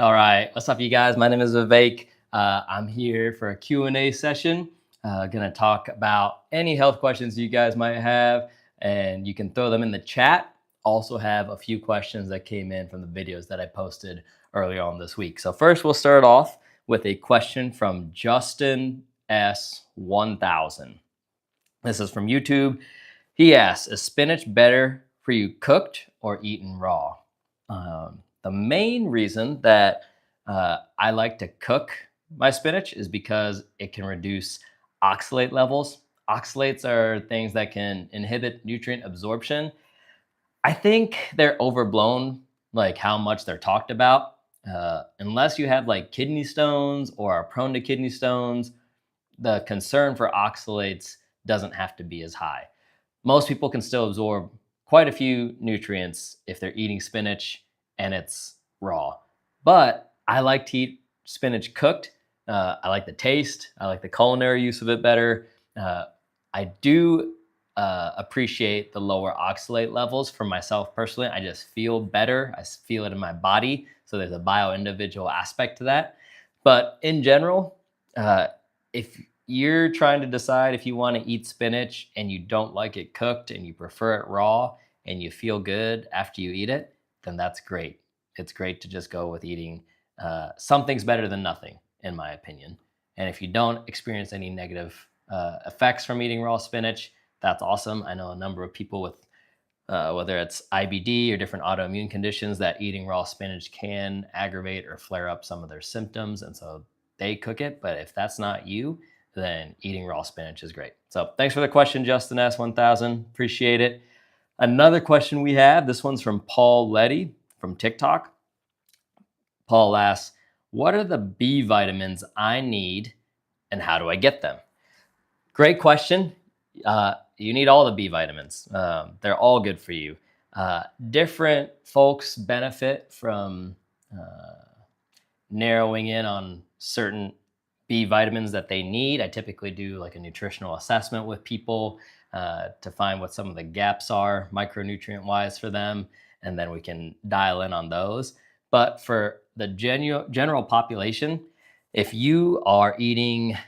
All right, what's up, you guys? My name is Vivek. I'm here for a Q&A session. Gonna talk about any health questions you guys might have, and you can throw them in the chat. Also have a few questions that came in from the videos that I posted earlier on this week. So first, we'll start off with a question from Justin S1000. This is from YouTube. He asks, is spinach better for you cooked or eaten raw? The main reason that I like to cook my spinach is because it can reduce oxalate levels. Oxalates are things that can inhibit nutrient absorption. I think they're overblown, like how much they're talked about. Unless you have like kidney stones or are prone to kidney stones, the concern for oxalates doesn't have to be as high. Most people can still absorb quite a few nutrients if they're eating spinach and it's raw. But I like to eat spinach cooked. I like the taste. I like the culinary use of it better. I do appreciate the lower oxalate levels for myself personally. I just feel better. I feel it in my body. So there's a bio-individual aspect to that. But in general, if you're trying to decide if you want to eat spinach and you don't like it cooked and you prefer it raw and you feel good after you eat it, then that's great. It's great to just go with eating something's better than nothing, in my opinion. And if you don't experience any negative effects from eating raw spinach, that's awesome. I know a number of people with whether it's IBD or different autoimmune conditions that eating raw spinach can aggravate or flare up some of their symptoms. And so they cook it. But if that's not you, then eating raw spinach is great. So thanks for the question, Justin S1000. Appreciate it. Another question we have, this one's from Paul Letty from TikTok. Paul asks, what are the B vitamins I need and how do I get them? Great question. You need all the B vitamins. They're all good for you. Different folks benefit from narrowing in on certain B vitamins that they need. I typically do like a nutritional assessment with people to find what some of the gaps are micronutrient wise for them. And then we can dial in on those. But for the general population, if you are eating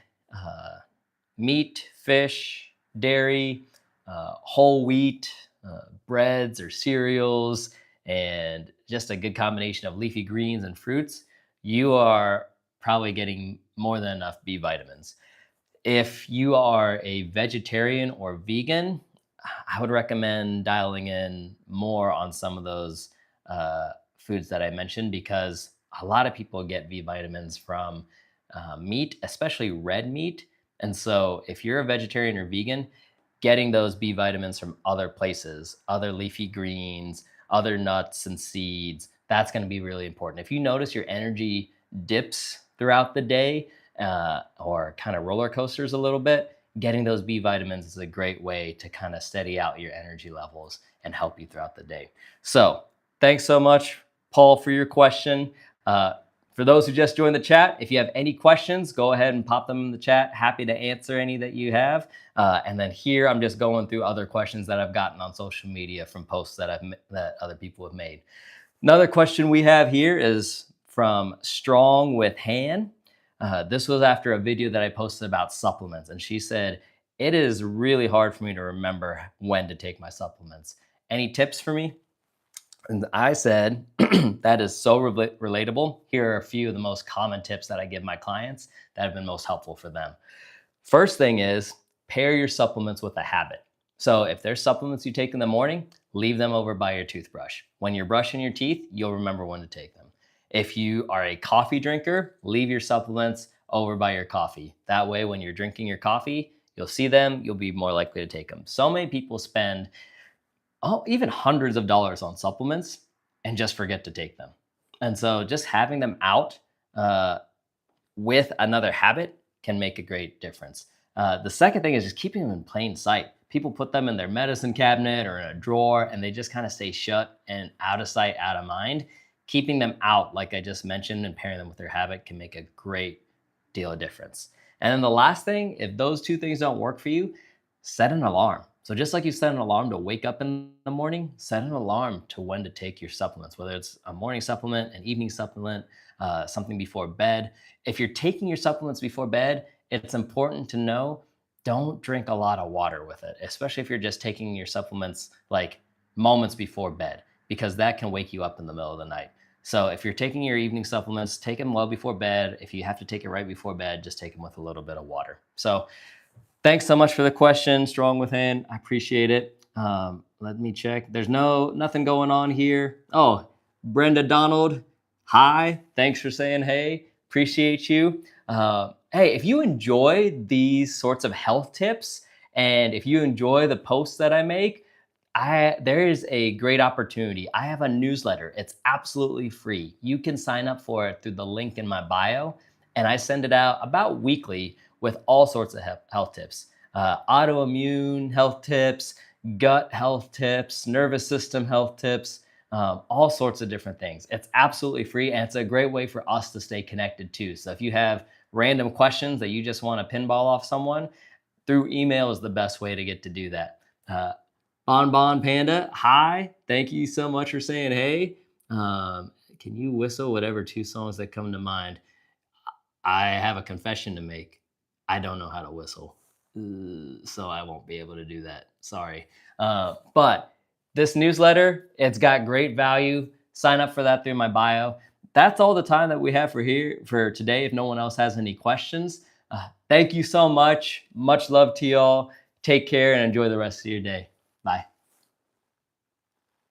meat, fish, dairy, whole wheat, breads or cereals, and just a good combination of leafy greens and fruits, you are probably getting more than enough B vitamins. If you are a vegetarian or vegan, I would recommend dialing in more on some of those foods that I mentioned because a lot of people get B vitamins from meat, especially red meat. And so if you're a vegetarian or vegan, getting those B vitamins from other places, other leafy greens, other nuts and seeds, that's going to be really important. If you notice your energy dips throughout the day or kind of roller coasters a little bit, getting those B vitamins is a great way to kind of steady out your energy levels and help you throughout the day. So thanks so much, Paul, for your question. For those who just joined the chat, if you have any questions, go ahead and pop them in the chat. Happy to answer any that you have. And then here, I'm just going through other questions that I've gotten on social media from posts that other people have made. Another question we have here is from Strong with Han. This was after a video that I posted about supplements, and she said, it is really hard for me to remember when to take my supplements. Any tips for me? And I said, that is so relatable. Here are a few of the most common tips that I give my clients that have been most helpful for them. First thing is pair your supplements with a habit. So if there's supplements you take in the morning, leave them over by your toothbrush. When you're brushing your teeth, you'll remember when to take them. If you are a coffee drinker, leave your supplements over by your coffee. That way, when you're drinking your coffee, you'll see them, you'll be more likely to take them. So many people spend even hundreds of dollars on supplements and just forget to take them. And so just having them out with another habit can make a great difference. The second thing is just keeping them in plain sight. People put them in their medicine cabinet or in a drawer and they just kind of stay shut and out of sight, out of mind. Keeping them out, like I just mentioned, and pairing them with their habit can make a great deal of difference. And then the last thing, if those two things don't work for you, set an alarm. So just like you set an alarm to wake up in the morning, set an alarm to when to take your supplements, whether it's a morning supplement, an evening supplement, something before bed. If you're taking your supplements before bed, it's important to know don't drink a lot of water with it, especially if you're just taking your supplements like moments before bed, because that can wake you up in the middle of the night. So if you're taking your evening supplements, take them well before bed. If you have to take it right before bed, just take them with a little bit of water. So thanks so much for the question, Strong Within. I appreciate it. Let me check. There's nothing going on here. Oh, Brenda Donald, hi. Thanks for saying hey. Appreciate you. Hey, if you enjoy these sorts of health tips and if you enjoy the posts that I make, there is a great opportunity. I have a newsletter. It's absolutely free. You can sign up for it through the link in my bio, and I send it out about weekly with all sorts of health tips, autoimmune health tips, gut health tips, nervous system health tips, all sorts of different things. It's absolutely free, and it's a great way for us to stay connected too. So if you have random questions that you just want to pinball off someone, through email is the best way to get to do that. Bon Panda, hi. Thank you so much for saying hey. Can you whistle whatever two songs that come to mind? I have a confession to make. I don't know how to whistle, so I won't be able to do that. Sorry. But this newsletter, it's got great value. Sign up for that through my bio. That's all the time that we have for today. If no one else has any questions, thank you so much. Much love to y'all. Take care and enjoy the rest of your day.